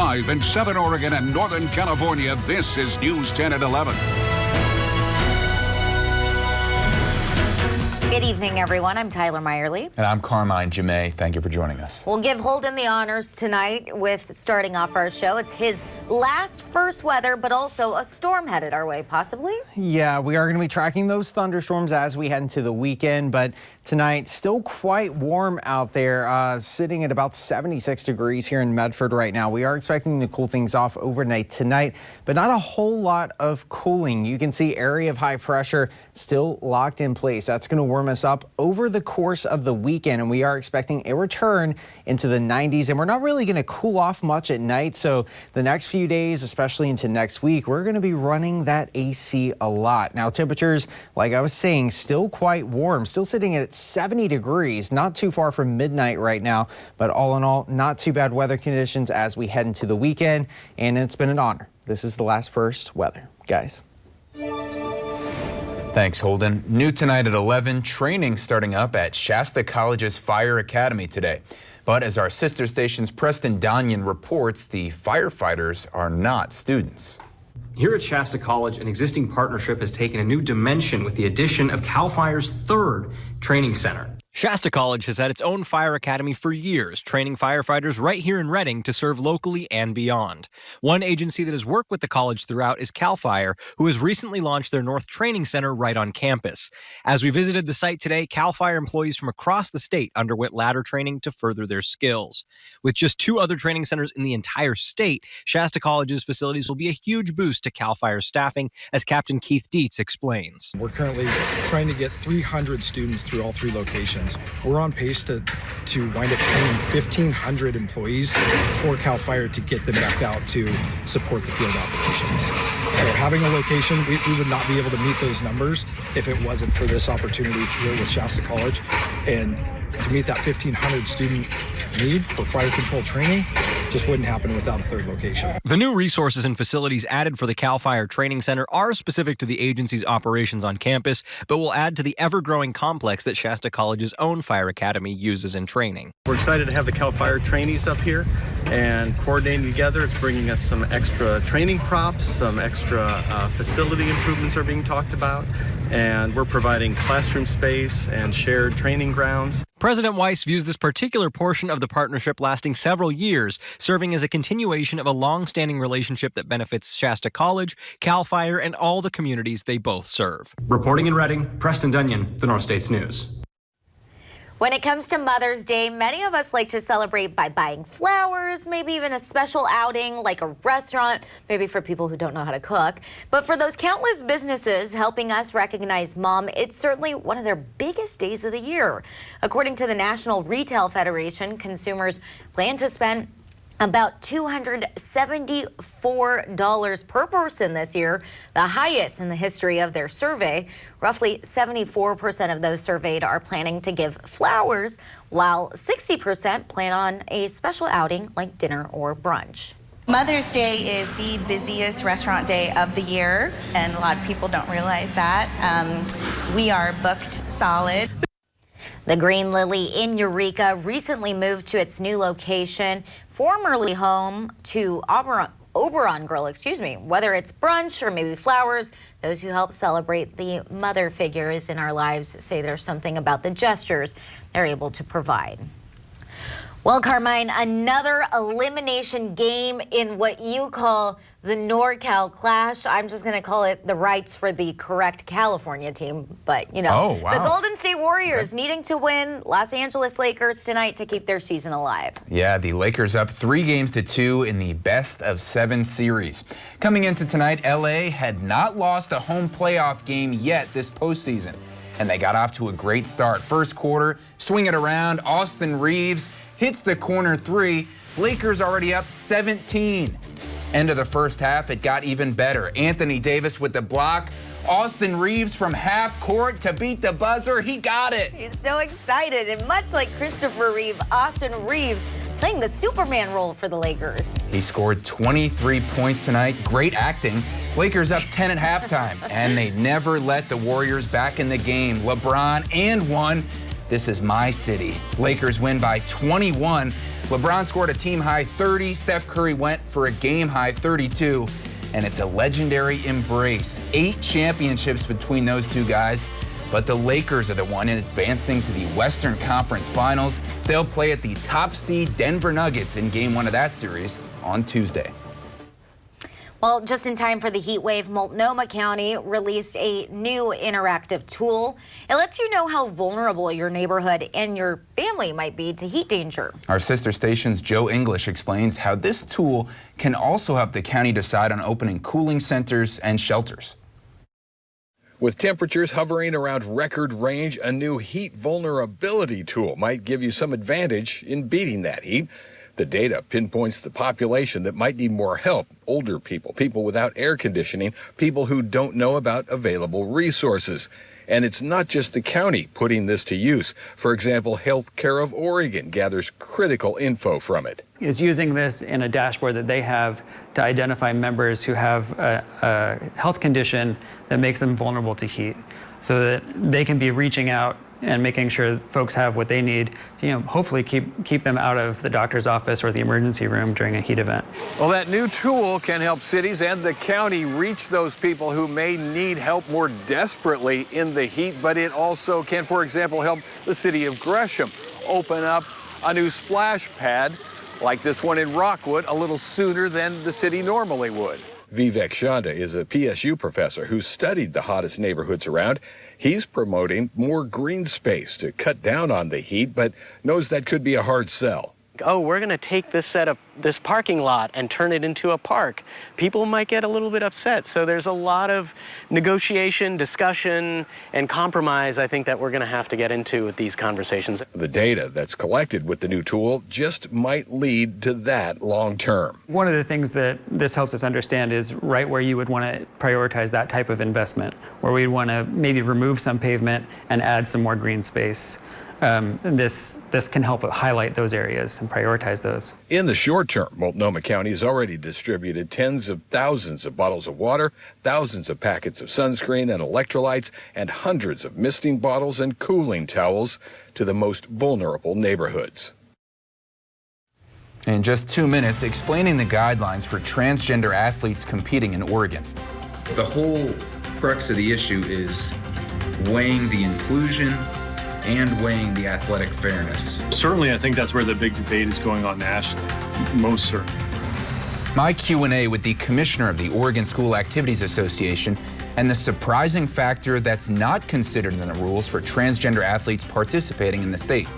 Live in Southern Oregon and Northern California, this is News 10 at 11. Good evening, everyone. I'm Tyler Meyerly. And I'm Carmine Jamay. Thank you for joining us. We'll give Holden the honors tonight with starting off our show. It's his last first weather, but also a storm headed our way, possibly. Yeah, we are going to be tracking those thunderstorms as we head into the weekend, but tonight still quite warm out there, sitting at about 76 degrees here in Medford right now. We are expecting to cool things off overnight tonight, but not a whole lot of cooling. You can see area of high pressure still locked in place. That's going to warm us up over the course of the weekend, and we are expecting a return into the 90s, and we're not really going to cool off much at night. So the next few days, especially into next week, we're going to be running that AC a lot. Now temperatures, like I was saying, still quite warm, still sitting at 70 degrees, not too far from midnight right now, but all in all, not too bad weather conditions as we head into the weekend, and it's been an honor. This is the last first weather, guys. Thanks, Holden. New tonight at 11, training starting up at Shasta College's Fire Academy today. But as our sister station's Preston Donyan reports, the firefighters are not students. Here at Shasta College, an existing partnership has taken a new dimension with the addition of CAL FIRE's third training center. Shasta College has had its own fire academy for years, training firefighters right here in Redding to serve locally and beyond. One agency that has worked with the college throughout is CAL FIRE, who has recently launched their North Training Center right on campus. As we visited the site today, CAL FIRE employees from across the state underwent ladder training to further their skills. With just 2 other training centers in the entire state, Shasta College's facilities will be a huge boost to CAL FIRE's staffing, as Captain Keith Dietz explains. We're currently trying to get 300 students through all 3 locations. We're on pace to wind up training 1,500 employees for CAL FIRE to get them back out to support the field operations. So having a location, we would not be able to meet those numbers if it wasn't for this opportunity here with Shasta College. And to meet that 1,500 student need for fire control training just wouldn't happen without a third location. The new resources and facilities added for the CAL FIRE Training Center are specific to the agency's operations on campus, but will add to the ever-growing complex that Shasta College's own fire academy uses in training. We're excited to have the CAL FIRE trainees up here and coordinating together. It's bringing us some extra training props, some extra facility improvements are being talked about, and we're providing classroom space and shared training grounds. President Weiss views this particular portion of the partnership lasting several years, serving as a continuation of a long-standing relationship that benefits Shasta College, CAL FIRE, and all the communities they both serve. Reporting in Redding, Preston Donyan, the North States News. When it comes to Mother's Day, many of us like to celebrate by buying flowers, maybe even a special outing like a restaurant, maybe for people who don't know how to cook. But for those countless businesses helping us recognize Mom, it's certainly one of their biggest days of the year. According to the National Retail Federation, consumers plan to spend about $274 per person this year, the highest in the history of their survey. Roughly 74% of those surveyed are planning to give flowers, while 60% plan on a special outing like dinner or brunch. Mother's Day is the busiest restaurant day of the year, and a lot of people don't realize that. We are booked solid. The Green Lily in Eureka recently moved to its new location, formerly home to Oberon Grill, Whether it's brunch or maybe flowers, those who help celebrate the mother figures in our lives say there's something about the gestures they're able to provide. Well, Carmine, another elimination game in what you call the NorCal Clash. I'm just going to call it the rights for the correct California team. But, you know, oh, wow. The Golden State Warriors needing to win Los Angeles Lakers tonight to keep their season alive. Yeah, the Lakers up 3-2 in the best-of-7 series. Coming into tonight, LA had not lost a home playoff game yet this postseason, and they got off to a great start. First quarter, swing it around, Austin Reeves hits the corner 3. Lakers already up 17. End of the first half, it got even better. Anthony Davis with the block. Austin Reeves from half court to beat the buzzer. He got it. He's so excited. And much like Christopher Reeve, Austin Reeves playing the Superman role for the Lakers. He scored 23 points tonight. Great acting. Lakers up 10 at halftime. And they never let the Warriors back in the game. LeBron and one. This is my city. Lakers win by 21. LeBron scored a team-high 30. Steph Curry went for a game-high 32. And it's a legendary embrace. 8 championships between those two guys. But the Lakers are the one advancing to the Western Conference Finals. They'll play at the top seed Denver Nuggets in Game 1 of that series on Tuesday. Well, just in time for the heat wave, Multnomah County released a new interactive tool. It lets you know how vulnerable your neighborhood and your family might be to heat danger. Our sister station's Joe English explains how this tool can also help the county decide on opening cooling centers and shelters. With temperatures hovering around record range, a new heat vulnerability tool might give you some advantage in beating that heat. The data pinpoints the population that might need more help: older people, people without air conditioning, people who don't know about available resources. And it's not just the county putting this to use. For example, Health Care of Oregon gathers critical info from it. Is using this in a dashboard that they have to identify members who have a health condition that makes them vulnerable to heat, so that they can be reaching out and making sure folks have what they need to, hopefully keep them out of the doctor's office or the emergency room during a heat event. Well, that new tool can help cities and the county reach those people who may need help more desperately in the heat, but it also can, for example, help the city of Gresham open up a new splash pad like this one in Rockwood a little sooner than the city normally would. Vivek Chanda is a PSU professor who studied the hottest neighborhoods around. He's promoting more green space to cut down on the heat, but knows that could be a hard sell. Oh, we're going to take this parking lot and turn it into a park. People might get a little bit upset. So there's a lot of negotiation, discussion, and compromise, I think, that we're going to have to get into with these conversations. The data that's collected with the new tool just might lead to that long term. One of the things that this helps us understand is right where you would want to prioritize that type of investment, where we'd want to maybe remove some pavement and add some more green space. This can help highlight those areas and prioritize those. In the short term, Multnomah County has already distributed tens of thousands of bottles of water, thousands of packets of sunscreen and electrolytes, and hundreds of misting bottles and cooling towels to the most vulnerable neighborhoods. In just 2 minutes, explaining the guidelines for transgender athletes competing in Oregon. The whole crux of the issue is weighing the inclusion and weighing the athletic fairness. Certainly, I think that's where the big debate is going on nationally, most certainly. My Q&A with the commissioner of the Oregon School Activities Association and the surprising factor that's not considered in the rules for transgender athletes participating in the state.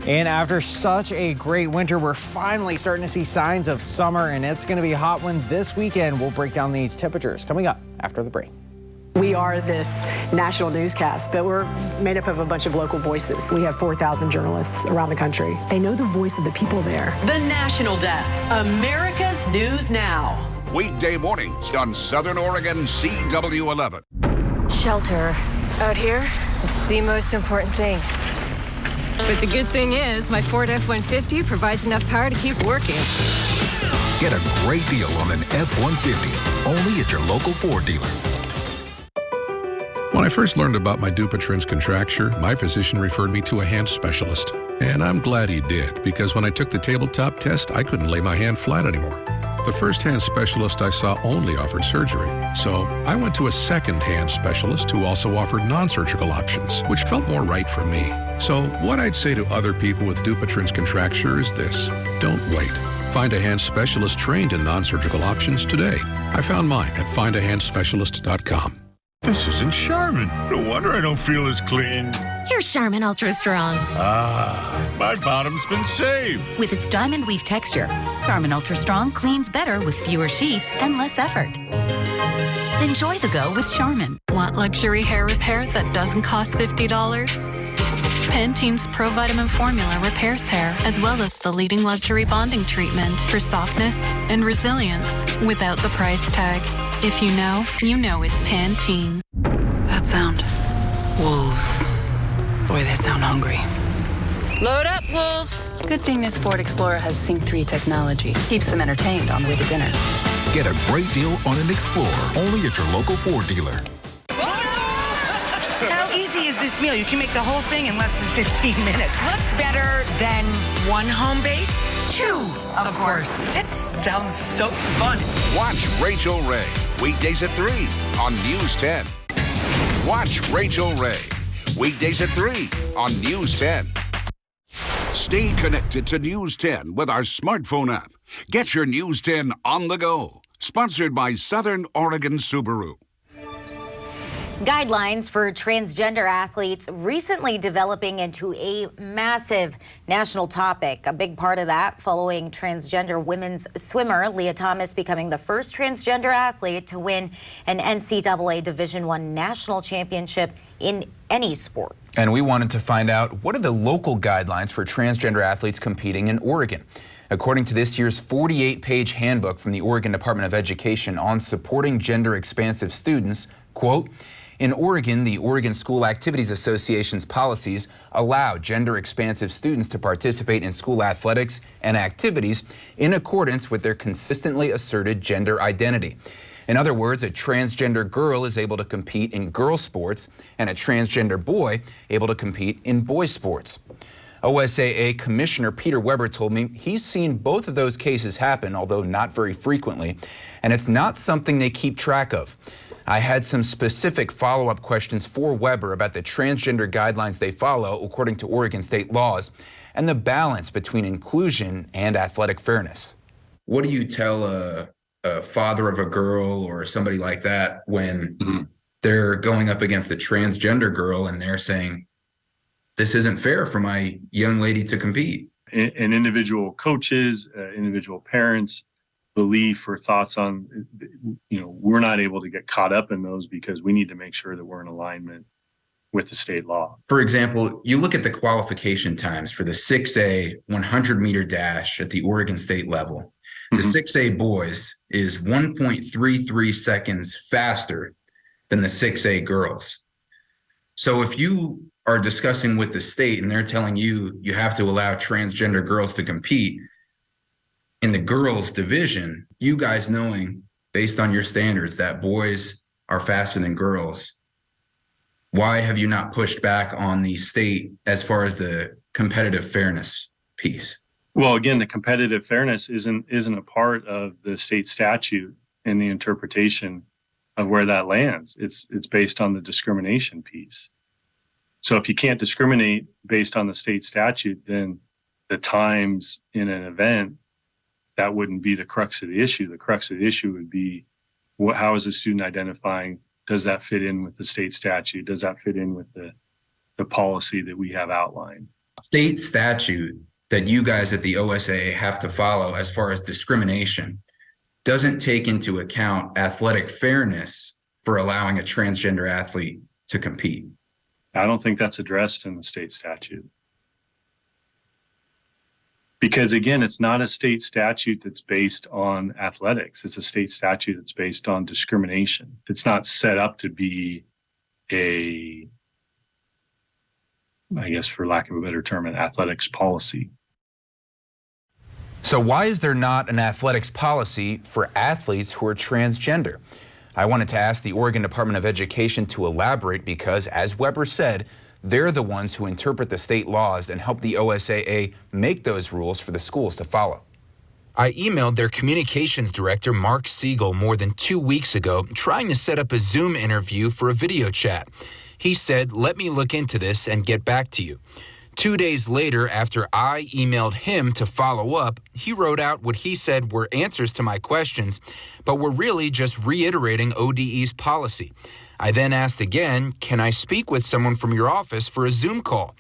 And after such a great winter, we're finally starting to see signs of summer, and it's going to be a hot one this weekend. We'll break down these temperatures coming up after the break. We are this national newscast, but we're made up of a bunch of local voices. We have 4,000 journalists around the country. They know the voice of the people there. The National Desk, America's News Now. Weekday mornings on Southern Oregon CW11. Shelter. Out here, it's the most important thing. But the good thing is, my Ford F-150 provides enough power to keep working. Get a great deal on an F-150, only at your local Ford dealer. When I first learned about my Dupuytren's contracture, my physician referred me to a hand specialist. And I'm glad he did, because when I took the tabletop test, I couldn't lay my hand flat anymore. The first hand specialist I saw only offered surgery. So I went to a second hand specialist who also offered non-surgical options, which felt more right for me. So what I'd say to other people with Dupuytren's contracture is this: don't wait. Find a hand specialist trained in non-surgical options today. I found mine at findahandspecialist.com. This isn't Charmin. No wonder I don't feel as clean. Here's Charmin Ultra Strong. Ah, my bottom's been saved. With its diamond weave texture, Charmin Ultra Strong cleans better with fewer sheets and less effort. Enjoy the go with Charmin. Want luxury hair repair that doesn't cost $50? Pantene's Pro Vitamin Formula repairs hair, as well as the leading luxury bonding treatment for softness and resilience without the price tag. If you know it's Pantene. That sound. Wolves. Boy, they sound hungry. Load up, wolves. Good thing this Ford Explorer has Sync 3 technology. Keeps them entertained on the way to dinner. Get a great deal on an Explorer, only at your local Ford dealer. How easy is is this meal? You can make the whole thing in less than 15 minutes. What's better than one home base? Two, of course. It sounds so fun. Watch Rachel Ray, weekdays at 3 on News 10. Watch Rachel Ray, weekdays at 3 on News 10. Stay connected to News 10 with our smartphone app. Get your News 10 on the go. Sponsored by Southern Oregon Subaru. Guidelines for transgender athletes recently developing into a massive national topic. A big part of that following transgender women's swimmer Leah Thomas becoming the first transgender athlete to win an NCAA Division I national championship in any sport. And we wanted to find out, what are the local guidelines for transgender athletes competing in Oregon? According to this year's 48-page handbook from the Oregon Department of Education on supporting gender-expansive students, quote, in Oregon, the Oregon School Activities Association's policies allow gender-expansive students to participate in school athletics and activities in accordance with their consistently asserted gender identity. In other words, a transgender girl is able to compete in girl sports and a transgender boy able to compete in boy sports. OSAA Commissioner Peter Weber told me he's seen both of those cases happen, although not very frequently, and it's not something they keep track of. I had some specific follow-up questions for Weber about the transgender guidelines they follow according to Oregon state laws and the balance between inclusion and athletic fairness. What do you tell a father of a girl or somebody like that when they're going up against a transgender girl and they're saying, this isn't fair for my young lady to compete? And individual coaches, individual parents, belief or thoughts on, we're not able to get caught up in those because we need to make sure that we're in alignment with the state law. For example, you look at the qualification times for the 6A 100-meter dash at the Oregon state level. The 6A boys is 1.33 seconds faster than the 6A girls. So if you are discussing with the state and they're telling you you have to allow transgender girls to compete in the girls division, you guys knowing based on your standards that boys are faster than girls, why have you not pushed back on the state as far as the competitive fairness piece? Well, again, the competitive fairness isn't a part of the state statute and the interpretation of where that lands. It's based on the discrimination piece. So if you can't discriminate based on the state statute, then the times in an event, that wouldn't be the crux of the issue. The crux of the issue would be, how is the student identifying? Does that fit in with the state statute? Does that fit in with the policy that we have outlined? State statute that you guys at the OSAA have to follow as far as discrimination doesn't take into account athletic fairness for allowing a transgender athlete to compete. I don't think that's addressed in the state statute. Because again, it's not a state statute that's based on athletics. It's a state statute that's based on discrimination. It's not set up to be a, I guess for lack of a better term, an athletics policy. So why is there not an athletics policy for athletes who are transgender? I wanted to ask the Oregon Department of Education to elaborate because, as Weber said, they're the ones who interpret the state laws and help the OSAA make those rules for the schools to follow. I emailed their communications director, Mark Siegel, more than 2 weeks ago, trying to set up a Zoom interview for a video chat. He said, let me look into this and get back to you. 2 days later, after I emailed him to follow up, he wrote out what he said were answers to my questions, but were really just reiterating ODE's policy. I then asked again, can I speak with someone from your office for a Zoom call?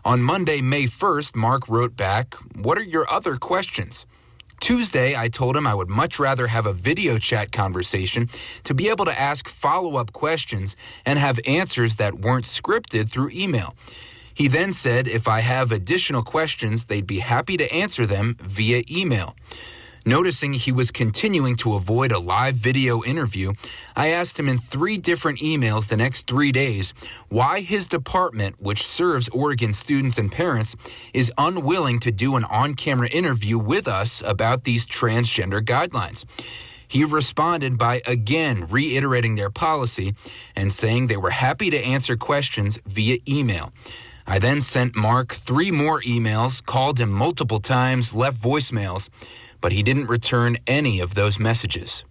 On Monday, May 1st, Mark wrote back, what are your other questions? Tuesday, I told him I would much rather have a video chat conversation to be able to ask follow-up questions and have answers that weren't scripted through email. He then said if I have additional questions, they'd be happy to answer them via email. Noticing he was continuing to avoid a live video interview, I asked him in 3 different emails the next 3 days why his department, which serves Oregon students and parents, is unwilling to do an on-camera interview with us about these transgender guidelines. He responded by again reiterating their policy and saying they were happy to answer questions via email. I then sent Mark 3 more emails, called him multiple times, left voicemails, but he didn't return any of those messages.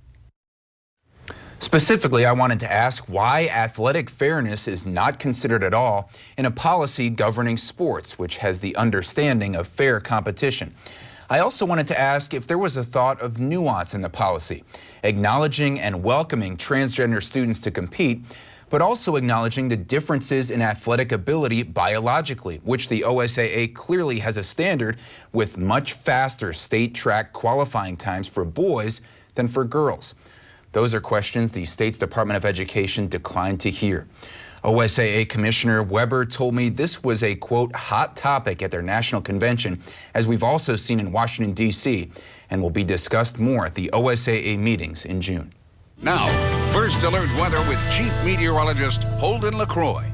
Specifically, I wanted to ask why athletic fairness is not considered at all in a policy governing sports, which has the understanding of fair competition. I also wanted to ask if there was a thought of nuance in the policy, acknowledging and welcoming transgender students to compete, but also acknowledging the differences in athletic ability biologically, which the OSAA clearly has a standard with much faster state track qualifying times for boys than for girls. Those are questions the state's Department of Education declined to hear. OSAA Commissioner Weber told me this was a, quote, hot topic at their national convention, as we've also seen in Washington, D.C., and will be discussed more at the OSAA meetings in June. Now, First Alert weather with Chief Meteorologist Holden LaCroix.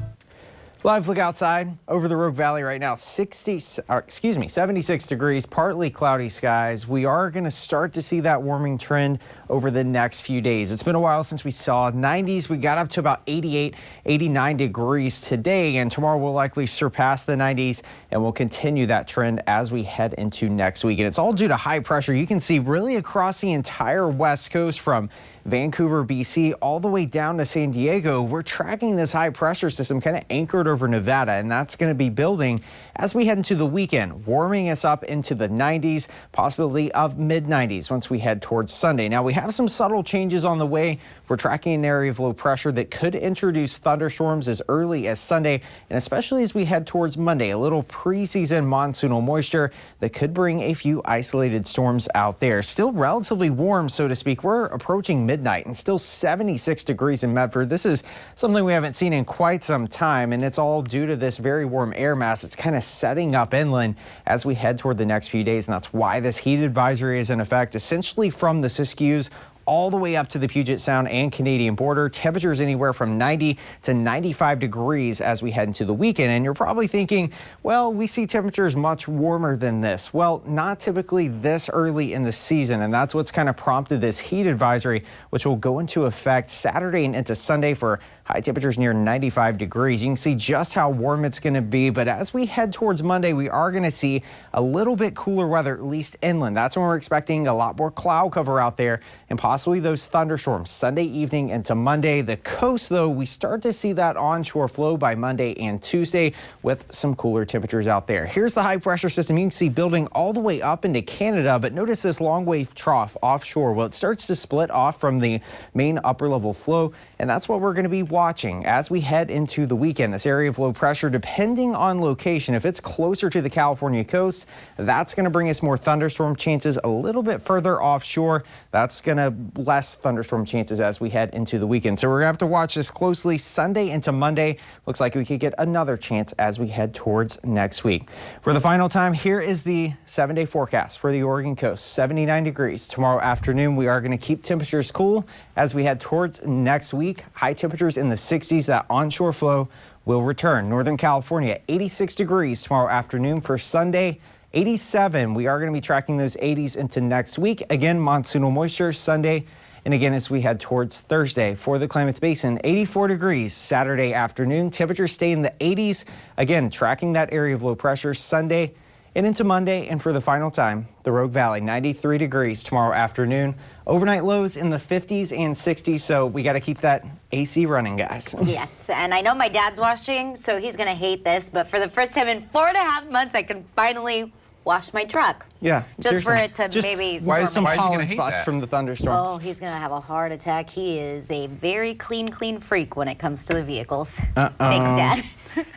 Live look outside over the Rogue Valley right now, 76 degrees, partly cloudy skies. We are going to start to see that warming trend over the next few days. It's been a while since we saw 90s. We got up to about 88, 89 degrees today, and tomorrow we'll likely surpass the 90s, and we'll continue that trend as we head into next week. And it's all due to high pressure. You can see really across the entire West Coast from Vancouver, BC, all the way down to San Diego. We're tracking this high pressure system kind of anchored over Nevada, and that's going to be building as we head into the weekend, warming us up into the 90s, possibility of mid-90s once we head towards Sunday. Now, we have some subtle changes on the way. We're tracking an area of low pressure that could introduce thunderstorms as early as Sunday, and especially as we head towards Monday, a little preseason monsoonal moisture that could bring a few isolated storms out there. Still relatively warm, so to speak. We're approaching midnight and still 76 degrees in Medford. This is something we haven't seen in quite some time, and it's all due to this very warm air mass. It's kind of setting up inland as we head toward the next few days, and that's why this heat advisory is in effect, essentially from the Siskiyous all the way up to the Puget Sound and Canadian border. Temperatures anywhere from 90 to 95 degrees as we head into the weekend. And you're probably thinking, well, we see temperatures much warmer than this. Well, not typically this early in the season. And that's what's kind of prompted this heat advisory, which will go into effect Saturday and into Sunday for high temperatures near 95 degrees. You can see just how warm it's going to be. But as we head towards Monday, we are going to see a little bit cooler weather, at least inland. That's when we're expecting a lot more cloud cover out there and possibly those thunderstorms Sunday evening into Monday. The coast, though, we start to see that onshore flow by Monday and Tuesday with some cooler temperatures out there. Here's the high pressure system you can see building all the way up into Canada. But notice this long wave trough offshore. Well, it starts to split off from the main upper level flow. And that's what we're going to be watching as we head into the weekend. This area of low pressure, depending on location, if it's closer to the California coast, that's going to bring us more thunderstorm chances. A little bit further offshore, that's going to less thunderstorm chances as we head into the weekend. So we're going to have to watch this closely Sunday into Monday. Looks like we could get another chance as we head towards next week. For the final time, here is the 7-day forecast for the Oregon coast. 79 degrees. Tomorrow afternoon, we are going to keep temperatures cool as we head towards next week. High temperatures in the 60s. That onshore flow will return. Northern California, 86 degrees tomorrow afternoon. For Sunday, 87. We are going to be tracking those 80s into next week. Again, monsoonal moisture Sunday. And again, as we head towards Thursday for the Klamath Basin, 84 degrees Saturday afternoon. Temperatures stay in the 80s. Again, tracking that area of low pressure Sunday and into Monday. And for the final time, the Rogue Valley, 93 degrees tomorrow afternoon. Overnight lows in the 50s and 60s. So we got to keep that AC running, guys. Yes, and I know my dad's watching, so he's going to hate this. But for the first time in 4.5 months, I can finally wash my truck. Yeah, just seriously. for it to just maybe some pollen spots from the thunderstorms. Oh, he's gonna have a heart attack. He is a very clean freak when it comes to the vehicles. Thanks, Dad.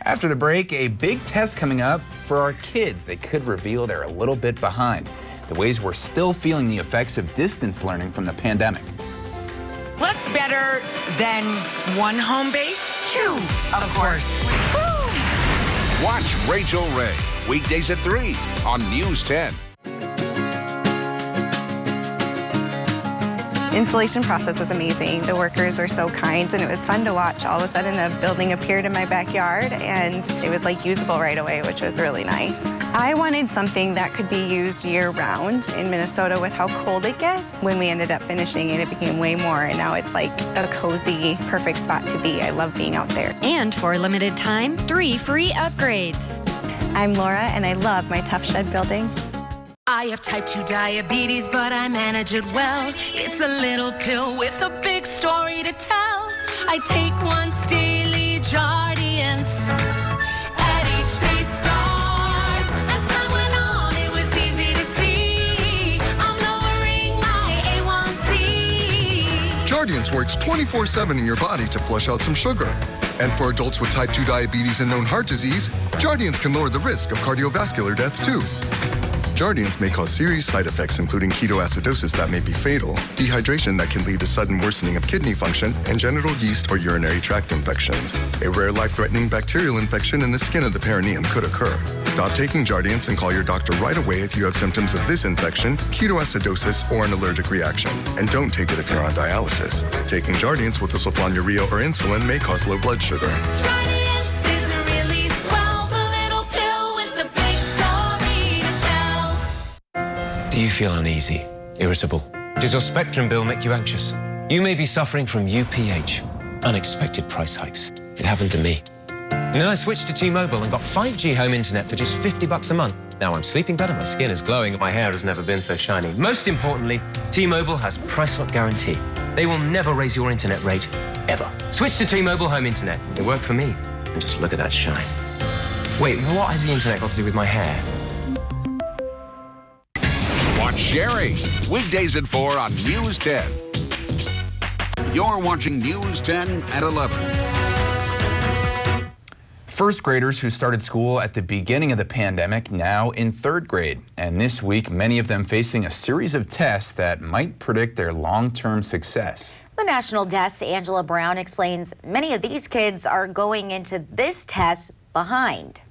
After the break, a big test coming up for our kids. They could reveal they're a little bit behind. The ways we're still feeling the effects of distance learning from the pandemic. What's better than one home base? Two, of course. Woo! Watch Rachel Ray weekdays at 3 on News 10. Installation process was amazing. The workers were so kind, and it was fun to watch. All of a sudden, a building appeared in my backyard, and it was like usable right away, which was really nice. I wanted something that could be used year-round. In Minnesota, with how cold it gets, when we ended up finishing it, it became way more, and now it's like a cozy, perfect spot to be. I love being out there. And for a limited time, 3 free upgrades. I'm Laura, and I love my Tough Shed building. I have type 2 diabetes, but I manage it well. It's a little pill with a big story to tell. I take once daily Jardiance at each day start. As time went on, it was easy to see I'm lowering my A1C. Jardiance works 24/7 in your body to flush out some sugar. And for adults with type 2 diabetes and known heart disease, Jardiance can lower the risk of cardiovascular death too. Jardiance may cause serious side effects, including ketoacidosis that may be fatal, dehydration that can lead to sudden worsening of kidney function, and genital yeast or urinary tract infections. A rare life-threatening bacterial infection in the skin of the perineum could occur. Stop taking Jardiance and call your doctor right away if you have symptoms of this infection, ketoacidosis, or an allergic reaction. And don't take it if you're on dialysis. Taking Jardiance with the sulfonylurea or insulin may cause low blood sugar. Jardiance is really swell, the little pill with the big story to tell. Do you feel uneasy, irritable? Does your Spectrum bill make you anxious? You may be suffering from UPH, unexpected price hikes. It happened to me. And then I switched to T-Mobile and got 5G home internet for just $50 a month. Now I'm sleeping better, my skin is glowing, and my hair has never been so shiny. Most importantly, T-Mobile has price lock guarantee. They will never raise your internet rate, ever. Switch to T-Mobile home internet. It worked for me. And just look at that shine. Wait, what has the internet got to do with my hair? Watch Sherry, weekdays at 4 on News 10. You're watching News 10 at 11. First graders who started school at the beginning of the pandemic now in 3rd grade. And this week, many of them facing a series of tests that might predict their long-term success. The National Desk's Angela Brown explains many of these kids are going into this test behind.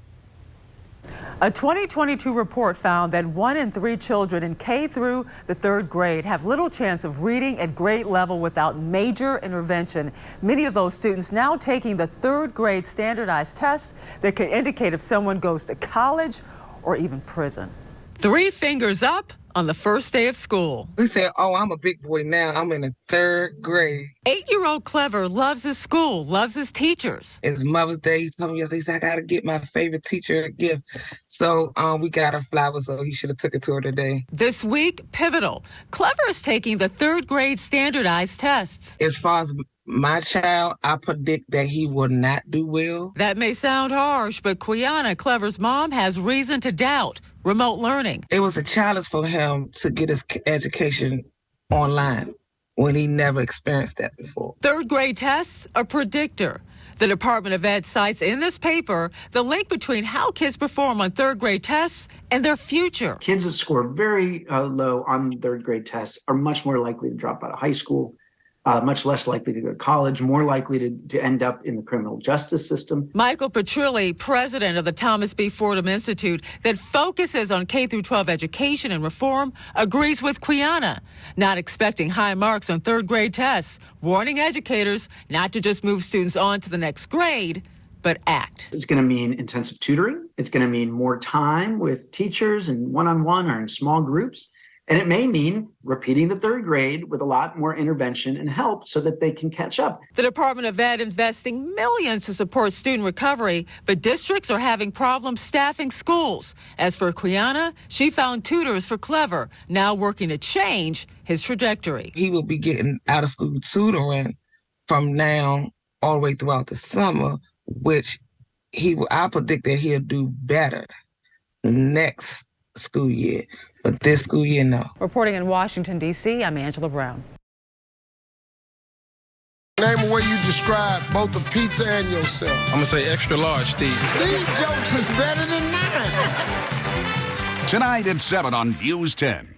A 2022 report found that 1 in 3 children in K through the 3rd grade have little chance of reading at grade level without major intervention. Many of those students now taking the 3rd grade standardized test that could indicate if someone goes to college or even prison. 3 fingers up on the first day of school. We said, oh, I'm a big boy now. I'm in the 3rd grade. 8-year-old Clever loves his school, loves his teachers. It's Mother's Day. He told me yesterday, he said, I got to get my favorite teacher a gift. So we got her flowers, so he should have took it to her today. This week, pivotal. Clever is taking the 3rd grade standardized tests. As far as my child, I predict that he will not do well. That may sound harsh, but Quiana, Clever's mom, has reason to doubt remote learning. It was a challenge for him to get his education online when he never experienced that before. 3rd grade tests, a predictor. The Department of Ed cites in this paper the link between how kids perform on 3rd grade tests and their future. Kids that score very low on 3rd grade tests are much more likely to drop out of high school, much less likely to go to college, more likely to end up in the criminal justice system. Michael Petrilli, president of the Thomas B. Fordham Institute that focuses on K-12 education and reform, agrees with Quiana, not expecting high marks on 3rd grade tests, warning educators not to just move students on to the next grade, but act. It's going to mean intensive tutoring. It's going to mean more time with teachers and one-on-one or in small groups. And it may mean repeating the 3rd grade with a lot more intervention and help so that they can catch up. The Department of Ed investing millions to support student recovery, but districts are having problems staffing schools. As for Quiana, she found tutors for Clever, now working to change his trajectory. He will be getting out of school tutoring from now all the way throughout the summer, which I predict that he'll do better next school year. But this school year, no. Reporting in Washington, D.C., I'm Angela Brown. Name a way you describe both the pizza and yourself. I'm going to say extra large, Steve. These jokes is better than mine. Tonight at 7 on News 10.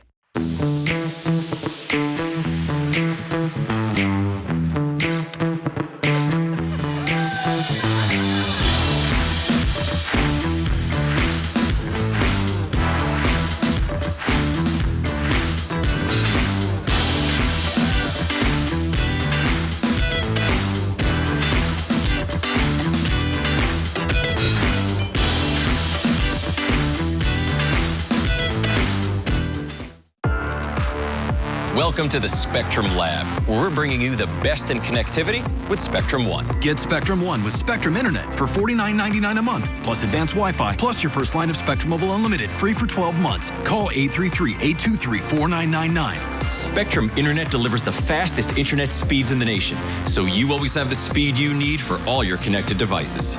Welcome to the Spectrum Lab, where we're bringing you the best in connectivity with Spectrum One. Get Spectrum One with Spectrum Internet for $49.99 a month, plus advanced Wi-Fi, plus your first line of Spectrum Mobile Unlimited, free for 12 months. Call 833-823-4999. Spectrum Internet delivers the fastest internet speeds in the nation, so you always have the speed you need for all your connected devices.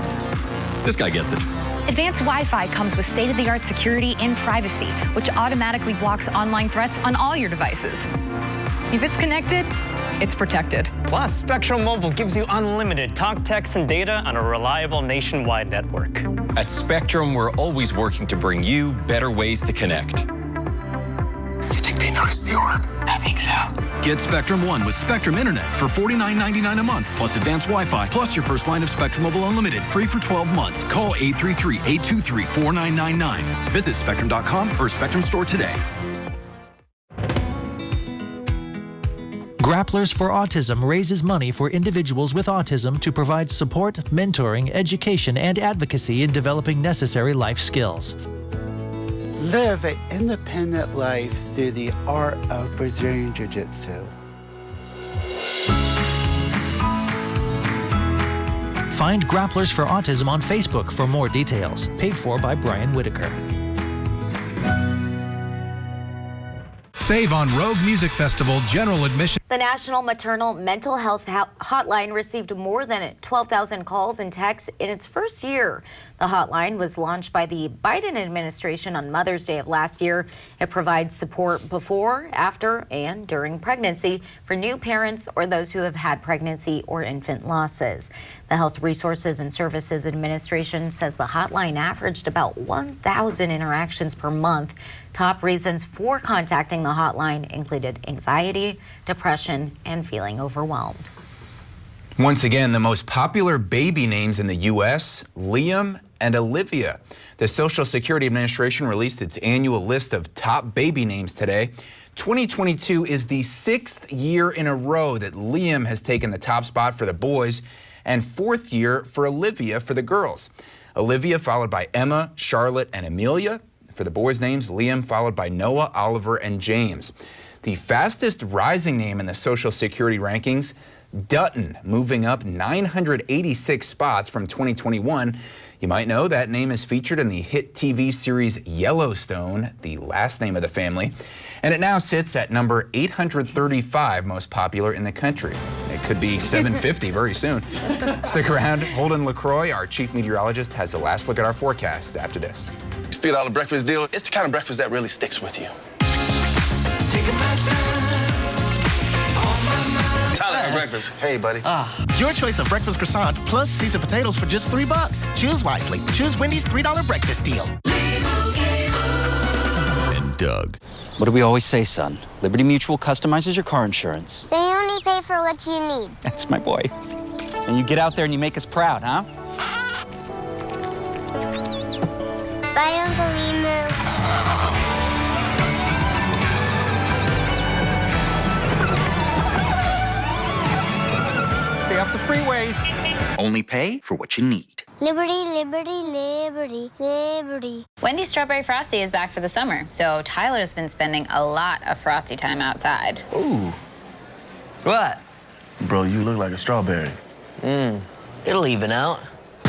This guy gets it. Advanced Wi-Fi comes with state-of-the-art security and privacy, which automatically blocks online threats on all your devices. If it's connected, it's protected. Plus, Spectrum Mobile gives you unlimited talk, text, and data on a reliable nationwide network. At Spectrum, we're always working to bring you better ways to connect. You think they noticed the orb? I think so. Get Spectrum One with Spectrum Internet for $49.99 a month, plus advanced Wi-Fi, plus your first line of Spectrum Mobile Unlimited, free for 12 months. Call 833-823-4999. Visit Spectrum.com or Spectrum Store today. Grapplers for Autism raises money for individuals with autism to provide support, mentoring, education, and advocacy in developing necessary life skills. Live an independent life through the art of Brazilian Jiu-Jitsu. Find Grapplers for Autism on Facebook for more details. Paid for by Brian Whitaker. Save on Rogue Music Festival general admission. The National Maternal Mental Health Hotline received more than 12,000 calls and texts in its first year. The hotline was launched by the Biden administration on Mother's Day of last year. It provides support before, after, and during pregnancy for new parents or those who have had pregnancy or infant losses. The Health Resources and Services Administration says the hotline averaged about 1,000 interactions per month. Top reasons for contacting the hotline included anxiety, depression, and feeling overwhelmed. Once again, the most popular baby names in the U.S., Liam and Olivia. The Social Security Administration released its annual list of top baby names today. 2022 is the 6th year in a row that Liam has taken the top spot for the boys and 4th year for Olivia for the girls. Olivia followed by Emma, Charlotte, and Amelia. For the boys' names, Liam followed by Noah, Oliver, and James. The fastest rising name in the Social Security rankings, Dutton, moving up 986 spots from 2021. You might know that name is featured in the hit TV series Yellowstone, the last name of the family, and it now sits at number 835 most popular in the country. It could be 750 very soon. Stick around. Holden LaCroix, our chief meteorologist, has the last look at our forecast after this. $3 breakfast deal, it's the kind of breakfast that really sticks with you. Tyler, breakfast. Hey, buddy. Your choice of breakfast croissant plus seasoned potatoes for just $3. Choose wisely. Choose Wendy's $3 breakfast deal. And Doug. What do we always say, son? Liberty Mutual customizes your car insurance. So you only pay for what you need. That's my boy. And you get out there and you make us proud, huh? Bye, Uncle Emu. Stay off the freeways. Only pay for what you need. Liberty, liberty, liberty, liberty. Wendy's Strawberry Frosty is back for the summer, so Tyler's been spending a lot of Frosty time outside. Ooh. What? Bro, you look like a strawberry. It'll even out.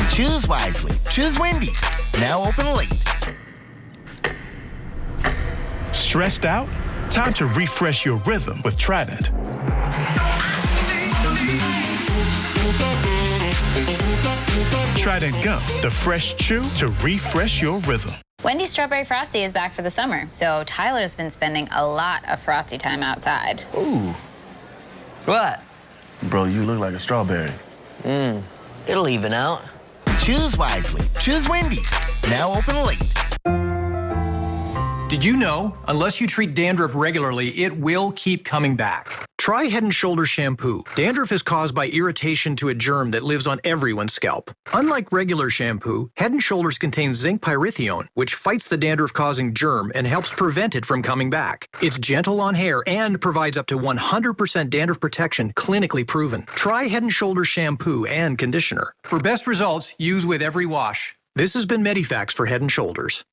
Choose wisely. Choose Wendy's. Now open late. Stressed out? Time to refresh your rhythm with Trident. Trident Gum, the fresh chew to refresh your rhythm. Wendy's Strawberry Frosty is back for the summer, so Tyler's been spending a lot of Frosty time outside. Ooh. What? Bro, you look like a strawberry. It'll even out. Choose wisely. Choose Wendy's. Now open late. Did you know, unless you treat dandruff regularly, it will keep coming back? Try Head & Shoulders shampoo. Dandruff is caused by irritation to a germ that lives on everyone's scalp. Unlike regular shampoo, Head & Shoulders contains zinc pyrithione, which fights the dandruff-causing germ and helps prevent it from coming back. It's gentle on hair and provides up to 100% dandruff protection, clinically proven. Try Head & Shoulders shampoo and conditioner. For best results, use with every wash. This has been Medifax for Head & Shoulders.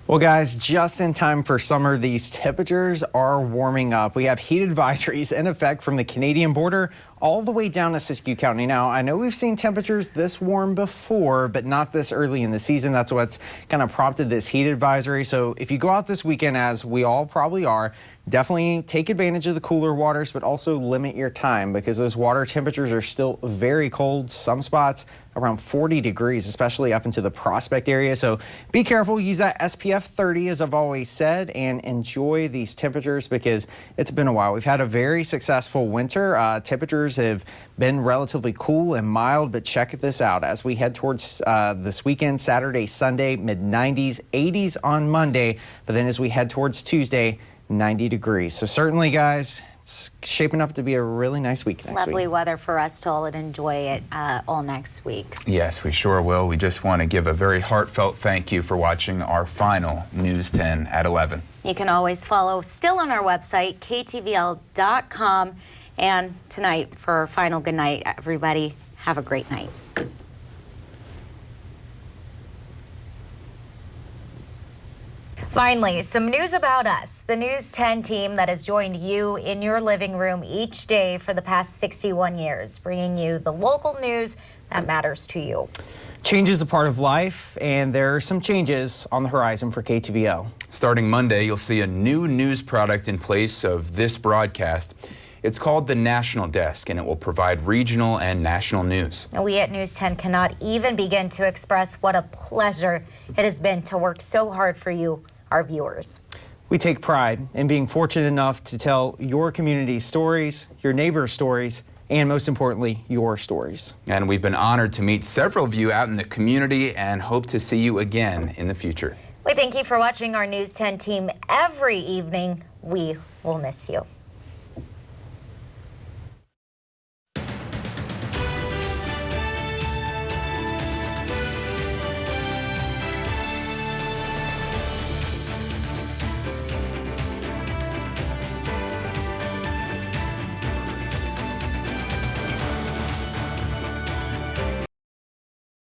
Well, guys, just in time for summer, these temperatures are warming up. We have heat advisories in effect from the Canadian border all the way down to Siskiyou County. Now, I know we've seen temperatures this warm before, but not this early in the season. That's what's kind of prompted this heat advisory. So if you go out this weekend, as we all probably are, definitely take advantage of the cooler waters, but also limit your time because those water temperatures are still very cold. Some spots around 40 degrees, especially up into the Prospect area. So be careful, use that SPF 30 as I've always said, and enjoy these temperatures because it's been a while. We've had a very successful winter. Temperatures have been relatively cool and mild, but check this out as we head towards this weekend, Saturday, Sunday, mid-90s, 80s on Monday, but then as we head towards Tuesday, 90 degrees. So certainly, guys, it's shaping up to be a really nice week next week. Lovely weather for us to all enjoy it all next week. Yes, we sure will. We just want to give a very heartfelt thank you for watching our final News 10 at 11. You can always follow still on our website, KTVL.com. And tonight, for our final good night, everybody, have a great night. Finally, some news about us. The News 10 team that has joined you in your living room each day for the past 61 years, bringing you the local news that matters to you. Change is a part of life, and there are some changes on the horizon for KTVL. Starting Monday, you'll see a new news product in place of this broadcast. It's called the National Desk, and it will provide regional and national news. We at News 10 cannot even begin to express what a pleasure it has been to work so hard for you, our viewers. We take pride in being fortunate enough to tell your community's stories, your neighbors' stories, and most importantly, your stories. And we've been honored to meet several of you out in the community and hope to see you again in the future. We thank you for watching our News 10 team every evening. We will miss you.